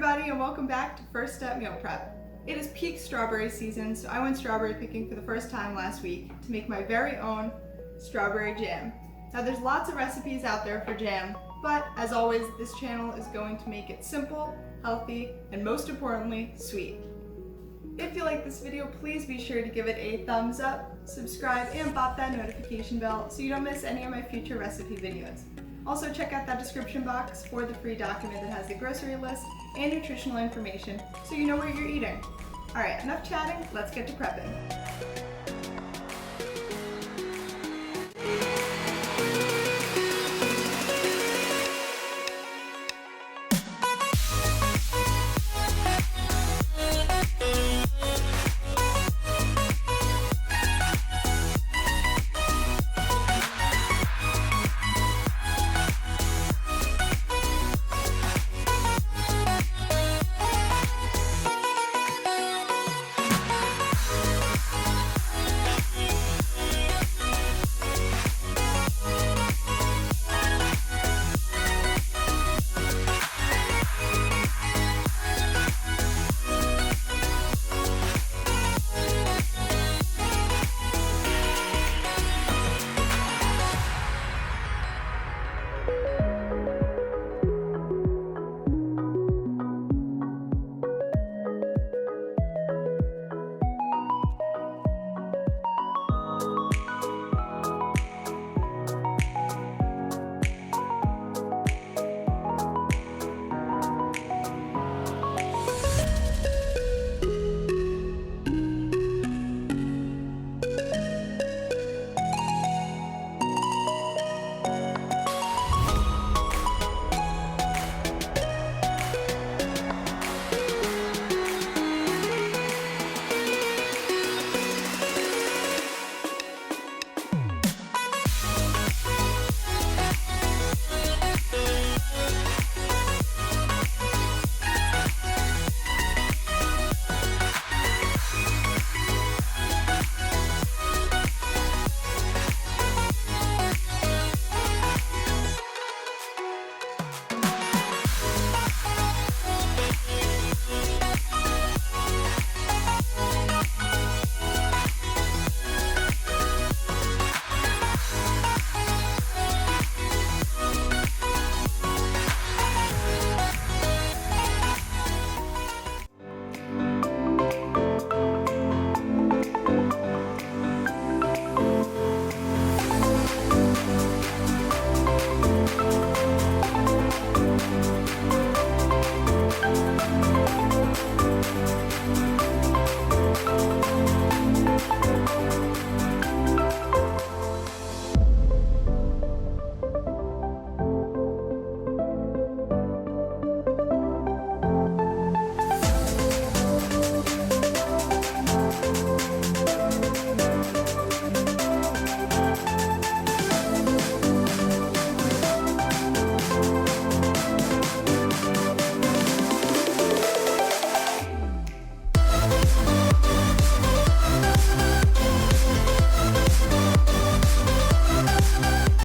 everybody, and welcome back to First Step Meal Prep. It is peak strawberry season, so I went strawberry picking for the first time last week to make my very own strawberry jam. Now there's lots of recipes out there for jam, but as always, this channel is going to make it simple, healthy, and most importantly, sweet. If you like this video, please be sure to give it a thumbs up, subscribe, and pop that notification bell so you don't miss any of my future recipe videos. Also check out that description box for the free document that has the grocery list and nutritional information so you know what you're eating. Alright, enough chatting, let's get to prepping.